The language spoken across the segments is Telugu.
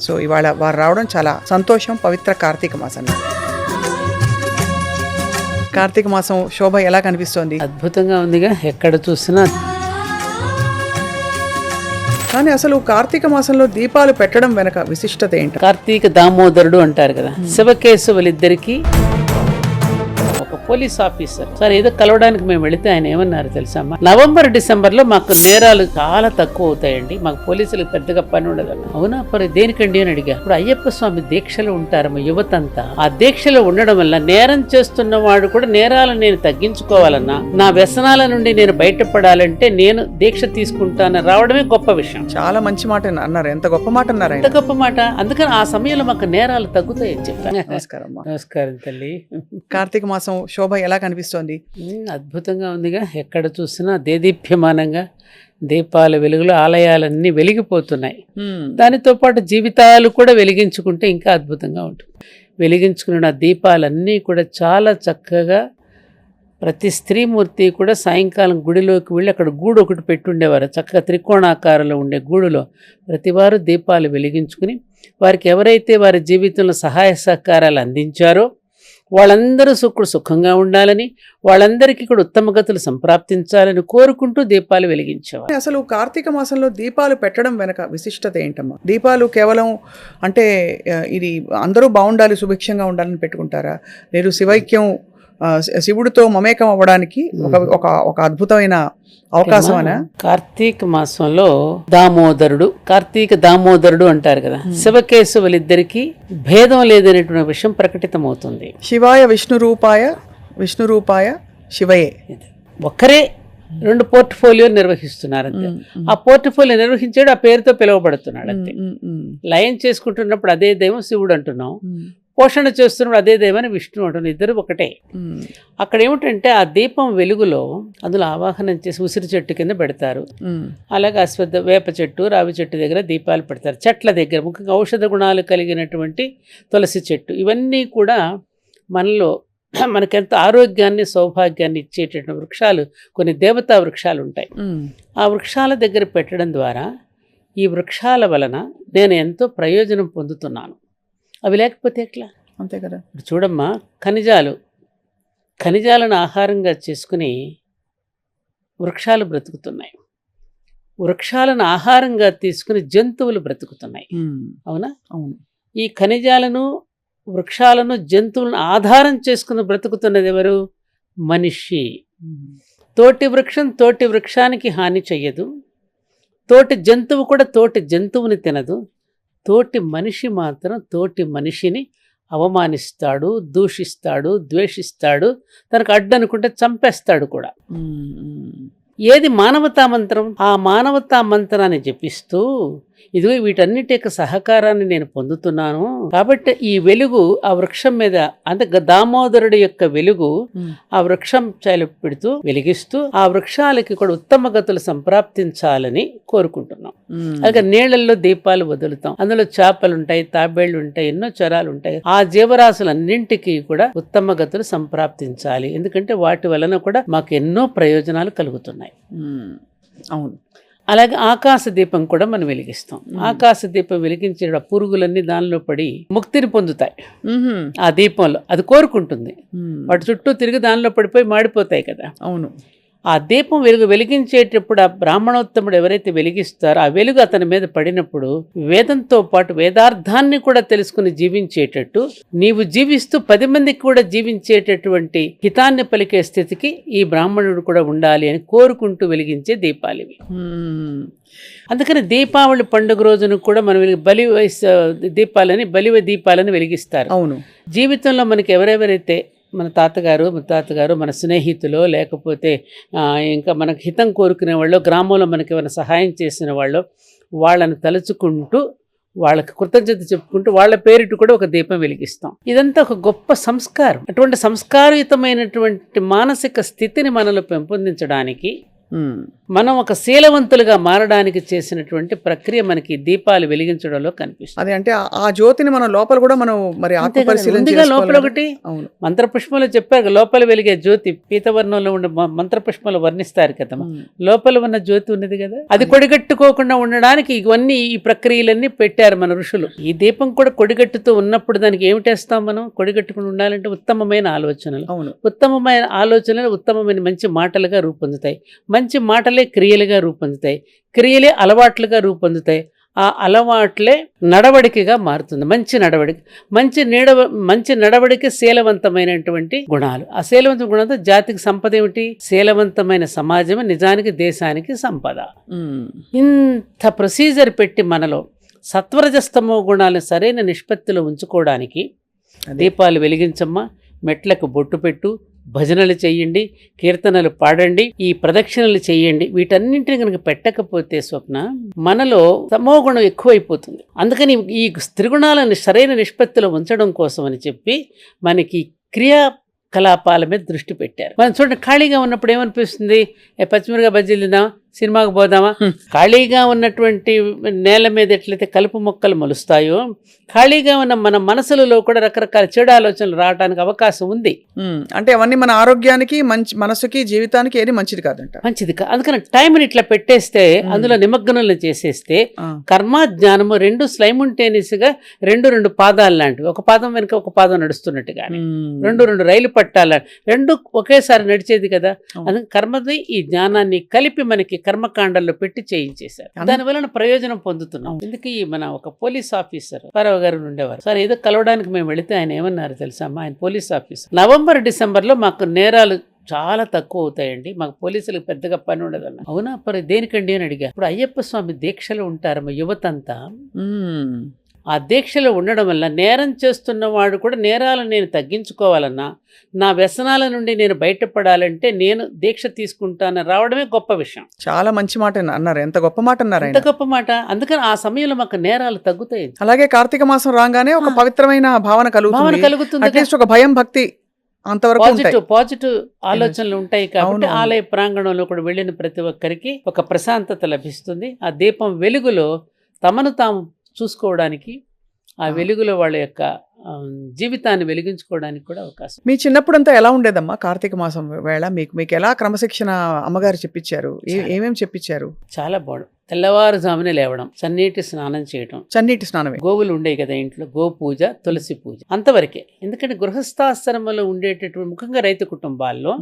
సో ఇవాళ వారు రావడం చాలా సంతోషం. పవిత్ర కార్తీక మాసంలో కార్తీక మాసం శోభ ఎలా కనిపిస్తోంది? అద్భుతంగా ఉందిగా, ఎక్కడ చూసినా. కానీ అసలు కార్తీక మాసంలో దీపాలు పెట్టడం వెనక విశిష్టత ఏంటి? కార్తీక దామోదరుడు అంటారు కదా, శివకేశవులిద్దరికి ఒక పోలీస్ ఆఫీసర్ సార్ ఏదో కలవడానికి మేము వెళితే ఆయన ఏమన్నారు తెలుసమ్మా, నవంబర్ డిసెంబర్లో మాకు నేరాలు చాలా తక్కువ అవుతాయండి, మాకు పోలీసులకు పెద్దగా పని ఉండదు. అవునా, మరి దేనికండి అని అడిగా. ఇప్పుడు అయ్యప్ప స్వామి దీక్షలో ఉంటారమ్మ యువతంతా. ఆ దీక్షలో ఉండడం వల్ల నేరం చేస్తున్న వాడు కూడా నేరాలను నేను తగ్గించుకోవాలన్నా, నా వ్యసనాల నుండి నేను బయటపడాలంటే నేను దీక్ష తీసుకుంటాను రావడమే గొప్ప విషయం. చాలా మంచి మాట అన్నారు. ఎంత గొప్ప మాట అన్నారు, ఎంత గొప్ప మాట. అందుకని ఆ సమయంలో మాకు నేరాలు తగ్గుతాయని చెప్పాను. నమస్కారం. నమస్కారం తల్లి. కార్తీక మాసం శోభ ఎలా కనిపిస్తోంది? అద్భుతంగా ఉందిగా, ఎక్కడ చూసినా దేదీప్యమానంగా దీపాల వెలుగులో ఆలయాలన్నీ వెలిగిపోతున్నాయి. దానితో పాటు జీవితాలు కూడా వెలిగించుకుంటే ఇంకా అద్భుతంగా ఉంటుంది. వెలిగించుకున్న దీపాలన్నీ కూడా చాలా చక్కగా ప్రతి స్త్రీమూర్తి కూడా సాయంకాలం గుడిలోకి వెళ్ళి అక్కడ గూడు ఒకటి పెట్టుండేవారు. చక్కగా త్రికోణాకారంలో ఉండే గూడులో ప్రతివారు దీపాలు వెలిగించుకుని వారికి ఎవరైతే వారి జీవితంలో సహాయ సహకారాలు అందించారో వాళ్ళందరూ సుఖంగా ఉండాలని, వాళ్ళందరికీ కూడా ఉత్తమ గతులు సంప్రాప్తించాలని కోరుకుంటూ దీపాలు వెలిగించేవారు. అసలు కార్తీక మాసంలో దీపాలు పెట్టడం వెనక విశిష్టత ఏంటమ్మా? దీపాలు కేవలం అంటే ఇది అందరూ బాగుండాలి, సుభిక్షంగా ఉండాలని పెట్టుకుంటారా? లేదు శివైక్యం శివుడితో మమేకం అవ్వడానికి ఒక అద్భుతమైన అవకాశం అనా? కార్తీక మాసంలో కార్తీక దామోదరుడు అంటారు కదా, శివకేశవులిద్దరికి భేదం లేదనేటువంటి విషయం ప్రకటితమవుతుంది. శివాయ విష్ణు రూపాయ శివయే ఒక్కరే రెండు పోర్ట్ఫోలియో నిర్వహిస్తున్నారు అంతే. ఆ పోర్ట్ఫోలియో నిర్వహించాడు, ఆ పేరుతో పిలువబడుతున్నాడు అంతే. లయం చేసుకుంటున్నప్పుడు అదే దైవం శివుడు అంటున్నాం, పోషణ చేస్తున్నప్పుడు అదే దైవాన్ని విష్ణు అంటున్నాం, ఇద్దరు ఒకటే. అక్కడ ఏమిటంటే ఆ దీపం వెలుగులో అందులో ఆవాహనం చేసి ఉసిరి చెట్టు కింద పెడతారు. అలాగే వేప చెట్టు, రావి చెట్టు దగ్గర దీపాలు పెడతారు. చెట్ల దగ్గర ముఖ్యంగా ఔషధ గుణాలు కలిగినటువంటి తులసి చెట్టు, ఇవన్నీ కూడా మనలో మనకెంత ఆరోగ్యాన్ని సౌభాగ్యాన్ని ఇచ్చేటటువంటి వృక్షాలు, కొన్ని దేవతా వృక్షాలు ఉంటాయి. ఆ వృక్షాల దగ్గర పెట్టడం ద్వారా ఈ వృక్షాల వలన నేను ఎంతో ప్రయోజనం పొందుతున్నాను. అవి లేకపోతే ఎట్లా? అంతే కదా. చూడమ్మా, ఖనిజాలను ఆహారంగా చేసుకుని వృక్షాలు బ్రతుకుతున్నాయి, వృక్షాలను ఆహారంగా తీసుకుని జంతువులు బ్రతుకుతున్నాయి. అవునా? అవును. ఈ ఖనిజాలను, వృక్షాలను, జంతువులను ఆధారం చేసుకుని బ్రతుకుతున్నది ఎవరు? మనిషి. తోటి వృక్షం తోటి వృక్షానికి హాని చెయ్యదు, తోటి జంతువు కూడా తోటి జంతువుని తినదు. తోటి మనిషి మాత్రం తోటి మనిషిని అవమానిస్తాడు, దూషిస్తాడు, ద్వేషిస్తాడు, తనకు అడ్డనుకుంటే చంపేస్తాడు కూడా. ఏది మానవతా మంత్రం? ఆ మానవతా మంత్రాన్ని జపిస్తూ ఇదిగో వీటన్నిటి యొక్క సహకారాన్ని నేను పొందుతున్నాను కాబట్టి ఈ వెలుగు ఆ వృక్షం మీద, అంటే దామోదరుడి యొక్క వెలుగు ఆ వృక్షం పెడుతూ వెలిగిస్తూ ఆ వృక్షాలకి కూడా ఉత్తమ గతులు సంప్రాప్తించాలని కోరుకుంటున్నాం. అలాగే నీళ్లలో దీపాలు వదులుతాం, అందులో చేపలు ఉంటాయి, తాబేళ్లు ఉంటాయి, ఎన్నో చరాలు ఉంటాయి. ఆ జీవరాశులన్నింటికి కూడా ఉత్తమ గతులు సంప్రాప్తించాలి, ఎందుకంటే వాటి వలన కూడా మాకు ఎన్నో ప్రయోజనాలు కలుగుతున్నాయి. అవును. అలాగే ఆకాశ దీపం కూడా మనం వెలిగిస్తాం. ఆకాశ దీపం వెలిగించే పురుగులన్నీ దానిలో పడి ముక్తిని పొందుతాయి. ఆ దీపంలో అది కోరుకుంటుంది, వాటి చుట్టూ తిరిగి దానిలో పడిపోయి మాడిపోతాయి కదా. అవును. ఆ దీపం వెలిగించేటప్పుడు ఆ బ్రాహ్మణోత్తముడు ఎవరైతే వెలిగిస్తారో ఆ వెలుగు అతని మీద పడినప్పుడు వేదంతో పాటు వేదార్థాన్ని కూడా తెలుసుకుని జీవించేటట్టు, నీవు జీవిస్తూ 10 మందికి కూడా జీవించేటటువంటి హితాన్ని పలికే స్థితికి ఈ బ్రాహ్మణుడు కూడా ఉండాలి అని కోరుకుంటూ వెలిగించే దీపాలు ఇవి. అందుకని దీపావళి పండుగ రోజున కూడా మనం బలివ దీపాలని వెలిగిస్తారు. అవును. జీవితంలో మనకి ఎవరెవరైతే మన తాతగారు, ముత్తాతగారు, మన స్నేహితులు, లేకపోతే ఇంకా మనకు హితం కోరుకునే వాళ్ళు, గ్రామంలో మనకి ఏమైనా సహాయం చేసిన వాళ్ళు, వాళ్ళని తలుచుకుంటూ వాళ్ళకి కృతజ్ఞత చెప్పుకుంటూ వాళ్ళ పేరిట కూడా ఒక దీపం వెలిగిస్తాం. ఇదంతా ఒక గొప్ప సంస్కారం. అటువంటి సంస్కారయుతమైనటువంటి మానసిక స్థితిని మనలో పెంపొందించడానికి మనం ఒక శీలవంతులుగా మారడానికి చేసినటువంటి ప్రక్రియ మనకి దీపాలు వెలిగించడంలో కనిపిస్తుంది. అదే అంటే ఆ జ్యోతిని మనం లోపల కూడా మనం మరి ఆత్మ పరిశీలన ముందుగా లోపల ఒకటి అవును మంత్రపుష్పంలో చెప్పారు, లోపల వెలిగే జ్యోతి పీతవర్ణంలో ఉండే మంత్రపుష్పంలో వర్ణిస్తారు కదమ్మా, లోపల ఉన్న జ్యోతి ఉన్నది కదా, అది కొడిగట్టుకోకుండా ఉండడానికి ఇవన్నీ ఈ ప్రక్రియలన్నీ పెట్టారు మన ఋషులు. ఈ దీపం కూడా కొడిగట్టుతూ ఉన్నప్పుడు దానికి ఏమిటేస్తాం మనం? కొడిగట్టుకుని ఉండాలంటే ఉత్తమమైన ఆలోచనలు, అవును ఉత్తమమైన ఆలోచనలు ఉత్తమమైన మంచి మాటలుగా రూపొందుతాయి, మంచి మాటలే క్రియలుగా రూపొందుతాయి, క్రియలే అలవాట్లుగా రూపొందుతాయి, ఆ అలవాట్లే నడవడికగా మారుతుంది. మంచి నడవడిక శీలవంతమైనటువంటి గుణాలు. ఆ శీలవంతమైన గుణంతో జాతికి సంపద ఏమిటి? శీలవంతమైన సమాజమే నిజానికి దేశానికి సంపద. ఇంత ప్రొసీజర్ పెట్టి మనలో సత్వరజస్తమో గుణాలను సరైన నిష్పత్తిలో ఉంచుకోవడానికి దీపాలు వెలిగించమ్మా, మెట్లకు బొట్టు పెట్టు, భజనలు చెయ్యండి, కీర్తనలు పాడండి, ఈ ప్రదక్షిణలు చెయ్యండి. వీటన్నింటిని కనుక పెట్టకపోతే స్వప్న మనలో తమోగుణం ఎక్కువైపోతుంది. అందుకని ఈ త్రిగుణాలను సరైన నిష్పత్తిలో ఉంచడం కోసం అని చెప్పి మనకి క్రియాకలాపాల మీద దృష్టి పెట్టారు. మనం చూడండి, ఖాళీగా ఉన్నప్పుడు ఏమనిపిస్తుంది? పచ్చిమిరగా బజ్జీలు తిందామా, సినిమాకు పోదామా? ఖాళీగా ఉన్నటువంటి నేల మీద ఎట్లయితే కలుపు మొక్కలు మొలుస్తాయో, ఖాళీగా ఉన్న మన మనసులలో కూడా రకరకాల చెడు ఆలోచనలు రావడానికి అవకాశం ఉంది. అంటే అవన్నీ మన ఆరోగ్యానికి, మంచి మనసుకి, జీవితానికి ఏది మంచిది కాదంట. మంచిది కాదు. అందుకని టైంని ఇట్లా పెట్టేస్తే, అందులో నిమగ్నంలో చేసేస్తే కర్మ జ్ఞానము రెండు స్లైముంటేనియస్ గా రెండు పాదాలు లాంటివి, ఒక పాదం వెనుక ఒక పాదం నడుస్తున్నట్టుగా, రెండు రైలు పట్టాల రెండు ఒకేసారి నడిచేది కదా. అందుకని కర్మది ఈ జ్ఞానాన్ని కలిపి మనకి కర్మకాండల్లో పెట్టి చేయించేశారు. దానివల్ల ప్రయోజనం పొందుతున్నాం. ఎందుకు మన ఒక పోలీస్ ఆఫీసర్ పరవ గారు ఉండేవారు సార్, ఏదో కలవడానికి మేము వెళితే ఆయన ఏమన్నారు తెలుసా? ఆయన పోలీస్ ఆఫీసర్, నవంబర్ డిసెంబర్లో మాకు నేరాలు చాలా తక్కువ అవుతాయండి, మాకు పోలీసులకు పెద్దగా పని ఉండదన్న. అవునా, మరి దేనికండి అని అడిగా. ఇప్పుడు అయ్యప్ప స్వామి దీక్షలో ఉంటారమ్మ యువతంతా. ఆ దీక్షలో ఉండడం వల్ల నేరం చేస్తున్న వాడు కూడా నేరాలను నేను తగ్గించుకోవాలన్నా, నా వ్యసనాల నుండి నేను బయటపడాలంటే నేను దీక్ష తీసుకుంటాను రావడమే గొప్ప విషయం. చాలా మంచి మాట అన్నారు. ఎంత గొప్ప మాట అన్నారు, ఎంత గొప్ప మాట. అందుకని ఆ సమయంలో మాకు నేరాలు తగ్గుతాయి. అలాగే కార్తీక మాసం రాగానే ఒక పవిత్రమైన భావన కలుగుతుంది, అట్లీస్ట్ ఒక భయం, భక్తి అంతవరకు పాజిటివ్ ఆలోచనలు ఉంటాయి. కాబట్టి ఆలయ ప్రాంగణంలో కూడా వెళ్ళిన ప్రతి ఒక్కరికి ఒక ప్రశాంతత లభిస్తుంది. ఆ దీపం వెలుగులో తమను తాము చూసుకోవడానికి, ఆ వెలుగులో వాళ్ళ యొక్క జీవితాన్ని వెలిగించుకోవడానికి కూడా అవకాశం. మీ చిన్నప్పుడంతా ఎలా ఉండేదమ్మా కార్తీక మాసం వేళ? మీకు ఎలా క్రమశిక్షణ అమ్మగారు చెప్పించారు? ఏమేమి చెప్పించారు? చాలా బాగుంది. తెల్లవారుజామునే లేవడం, చన్నీటి స్నానం చేయడం. చన్నీటి స్నానమే. గోవులు ఉండేవి కదా ఇంట్లో, గో పూజ, తులసి పూజ, అంతవరకే. ఎందుకంటే గృహస్థాశ్రమంలో ఉండేటటువంటి ముఖ్యంగా రైతు కుటుంబాల్లో,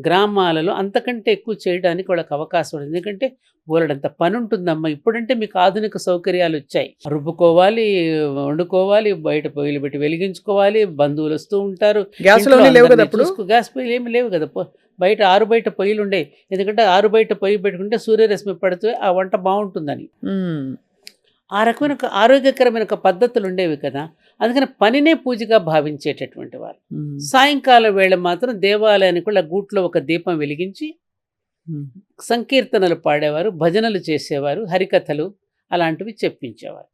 గ్రామాలలో అంతకంటే ఎక్కువ చేయడానికి వాళ్ళకి అవకాశం ఉంది. ఎందుకంటే బోలెడంత పని ఉంటుందమ్మా. ఇప్పుడంటే మీకు ఆధునిక సౌకర్యాలు వచ్చాయి, రుబ్బుకోవాలి, వండుకోవాలి, బయట పొయ్యిలు పెట్టి వెలిగించుకోవాలి, బంధువులు వస్తూ ఉంటారు. గ్యాస్ పొయ్యిలు ఏమి లేవు కదా, బయట ఆరుబయట పొయ్యిలు ఉండేవి. ఎందుకంటే ఆరుబయట పొయ్యి పెట్టుకుంటే సూర్యరశ్మి పడుతూ ఆ వంట బాగుంటుందని. ఆ రకమైన ఆరోగ్యకరమైన పద్ధతులు ఉండేవి కదా. అందుకని పనినే పూజగా భావించేటటువంటి వారు. సాయంకాలం వేళ మాత్రం దేవాలయానికి కూడా గూట్లో ఒక దీపం వెలిగించి సంకీర్తనలు పాడేవారు, భజనలు చేసేవారు, హరికథలు అలాంటివి చెప్పించేవారు.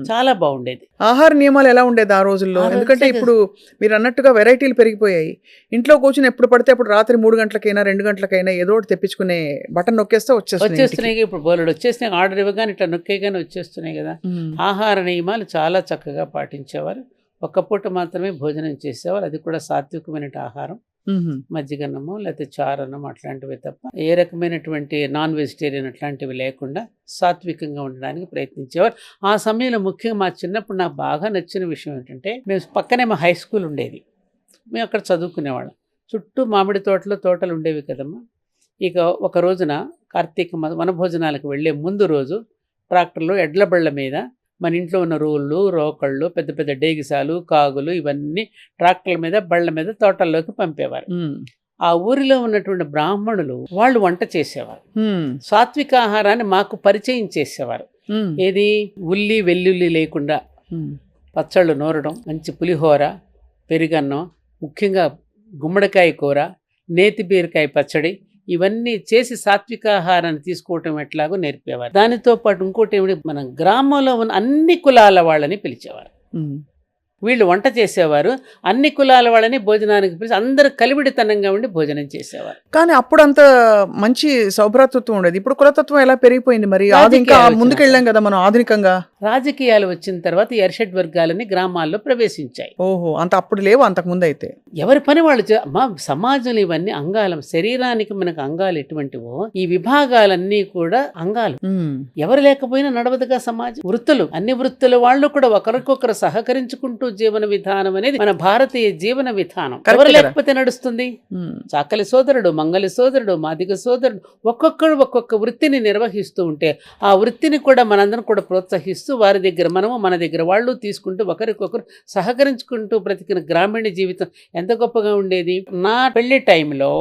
చాలా బాగుండేది. ఆహార నియమాలు ఎలా ఉండేది ఆ రోజుల్లో? ఎందుకంటే ఇప్పుడు మీరు అన్నట్టుగా వెరైటీలు పెరిగిపోయాయి. ఇంట్లో కూర్చుని ఎప్పుడు పడితే అప్పుడు రాత్రి 3 గంటలకైనా 2 గంటలకైనా ఏదో ఒకటి తెప్పించుకునే, బటన్ నొక్కేస్తే వచ్చేస్తున్నాయి. ఇప్పుడు బోలెడు వచ్చేసినాయి, ఆర్డర్ ఇవ్వగానే ఇట్లా నొక్కేగానే వచ్చేస్తున్నాయి కదా. ఆహార నియమాలు చాలా చక్కగా పాటించేవారు. ఒక్క పూట మాత్రమే భోజనం చేసేవారు, అది కూడా సాత్వికమైన ఆహారం. మజ్జిగన్నము లేకపోతే చారన్నం అట్లాంటివి తప్ప ఏ రకమైనటువంటి నాన్ వెజిటేరియన్ అట్లాంటివి లేకుండా సాత్వికంగా ఉండడానికి ప్రయత్నించేవారు. ఆ సమయంలో ముఖ్యంగా మా చిన్నప్పుడు నాకు బాగా నచ్చిన విషయం ఏంటంటే, మేము పక్కనే మా హై స్కూల్ ఉండేది, మేము అక్కడ చదువుకునేవాళ్ళం. చుట్టూ మామిడి తోటలు ఉండేవి కదమ్మా. ఇక ఒక రోజున కార్తీక వనభోజనాలకు వెళ్ళే ముందు రోజు ట్రాక్టర్లో ఎడ్ల బళ్ళ మీద మన ఇంట్లో ఉన్న రోళ్ళు, రోకళ్ళు, పెద్ద పెద్ద డేగిసాలు, కాగులు ఇవన్నీ ట్రాక్టర్ల మీద, బళ్ళ మీద తోటల్లోకి పంపేవారు. ఆ ఊరిలో ఉన్నటువంటి బ్రాహ్మణులు వాళ్ళు వంట చేసేవారు. సాత్విక ఆహారాన్ని మాకు పరిచయం చేసేవారు. ఏది ఉల్లి వెల్లుల్లి లేకుండా పచ్చళ్ళు నూరడం, మంచి పులిహోర, పెరుగన్నం, ముఖ్యంగా గుమ్మడికాయ కూర, నేతి బీరకాయ పచ్చడి, ఇవన్నీ చేసి సాత్విక ఆహారాన్ని తీసుకోవటం ఎట్లాగో నేర్పేవారు. దానితో పాటు ఇంకోటి ఏమిటి, మన గ్రామంలో ఉన్న అన్ని కులాల వాళ్ళని పిలిచేవారు. వీళ్ళు వంట చేసేవారు, అన్ని కులాల వాళ్ళని భోజనానికి పిలిచి అందరూ కలివిడితనంగా ఉండి భోజనం చేసేవారు. కానీ అప్పుడు అంత మంచి సౌభ్రాతృత్వం ఉండేది. ఇప్పుడు కులతత్వం ఎలా పెరిగిపోయింది మరి? అది ఇంకా రాజకీయాలు ముందుకెళ్ళాం కదా మనం ఆధునికంగా. రాజకీయాలు వచ్చిన తర్వాత ఈ అరిషడ్ వర్గాలని గ్రామాల్లో ప్రవేశించాయి. ఓహో, అంత అప్పుడు లేవు, అంతకు ముందు అయితే. ఎవరి పని వాళ్ళు మా సమాజంలో ఇవన్నీ అంగాలం. శరీరానికి మనకు అంగాలు ఎటువంటివో ఈ విభాగాలన్నీ కూడా అంగాలు. ఎవరు లేకపోయినా నడవదుగా సమాజం. వృత్తులు, అన్ని వృత్తుల వాళ్ళు కూడా ఒకరికొకరు సహకరించుకుంటూ జీవన విధానం అనేది మన భారతీయ జీవన విధానం. ఎవరు లేకపోతే నడుస్తుంది? చాకలి సోదరుడు, మంగలి సోదరుడు, మాదిగ సోదరుడు ఒక్కొక్కడు ఒక్కొక్క వృత్తిని నిర్వహిస్తూ ఉంటే ఆ వృత్తిని కూడా మనందరం కూడా ప్రోత్సహిస్తూ వారి దగ్గర మనము మన దగ్గర వాళ్ళు తీసుకుంటూ ఒకరికొకరు సహకరించుకుంటూ బ్రతికిన గ్రామీణ జీవితం ఎంత గొప్పగా ఉండేది. నా పెళ్లి టైంలో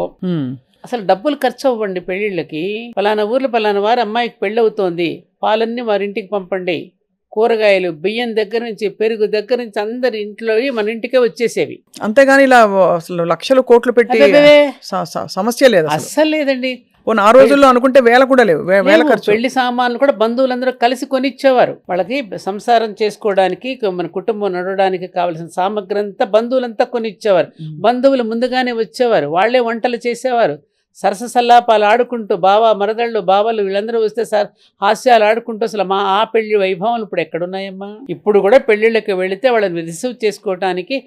అసలు డబ్బులు ఖర్చు అవ్వండి పెళ్ళిళ్ళకి. పలానా ఊర్లో పలానా వారు అమ్మాయికి పెళ్ళి అవుతోంది, పాలన్నీ వారింటికి పంపండి, కూరగాయలు బియ్యం దగ్గర నుంచి పెరుగు దగ్గర నుంచి అందరి ఇంట్లో మన ఇంటికే వచ్చేసేవి. అంతేగాని ఇలా అసలు లక్షలు కోట్లు పెట్టి సమస్య లేదు, అస్సలు లేదండి. ఆ రోజుల్లో అనుకుంటే వేల కూడా లేవు, వేల ఖర్చు. పెళ్లి సామాన్లు కూడా బంధువులందరూ కలిసి కొనిచ్చేవారు. వాళ్ళకి సంసారం చేసుకోవడానికి, మన కుటుంబం నడవడానికి కావాల్సిన సామగ్రి అంతా బంధువులంతా కొనిచ్చేవారు. బంధువులు ముందుగానే వచ్చేవారు, వాళ్లే వంటలు చేసేవారు. సరస సల్లాపాలు ఆడుకుంటూ బావ మరదళ్ళు బావలు వీళ్ళందరూ వస్తే సార్ హాస్యాలు ఆడుకుంటూ అసలు ఆ పెళ్లి వైభవం ఇప్పుడు ఎక్కడున్నాయమ్మా? ఇప్పుడు కూడా పెళ్లిళ్ళకి వెళితే వాళ్ళని రిసీవ్ చేసుకోవటానికి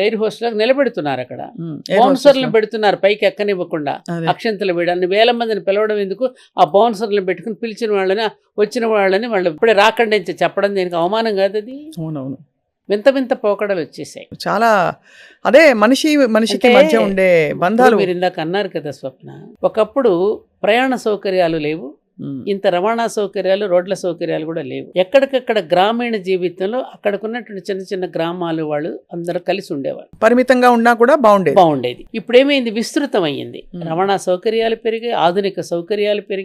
ఎయిర్ హోస్టల్ నిలబెడుతున్నారు. అక్కడ బౌన్సర్లను పెడుతున్నారు పైకి ఎక్కనివ్వకుండా. అక్షంతలు వేయడాన్ని వేల మందిని పిలవడం ఎందుకు? ఆ బౌన్సర్లను పెట్టుకుని పిలిచిన వాళ్ళని, వచ్చిన వాళ్ళని వాళ్ళు ఇప్పుడే రాకండి అని చెప్పడం దేనికి అవమానం కాదు అది? అవునవును, వింత వింత పోకడలు వచ్చేసాయి. చాలా అదే మనిషికి మధ్య ఉండే బంధాలు. మీరు ఇందాక అన్నారు కదా స్వప్న, ఒకప్పుడు ప్రయాణ సౌకర్యాలు లేవు, ఇంత రవాణా సౌకర్యాలు, రోడ్ల సౌకర్యాలు కూడా లేవు. ఎక్కడికక్కడ గ్రామీణ జీవితంలో అక్కడికున్నటువంటి చిన్న చిన్న గ్రామాలు వాళ్ళు అందరూ కలిసి ఉండేవారు. పరిమితంగా ఉన్నా కూడా బాగుండేది. ఇప్పుడు ఏమైంది? విస్తృతం అయ్యింది. రవాణా సౌకర్యాలు పెరిగాయి, ఆధునిక సౌకర్యాలు పెరిగాయి.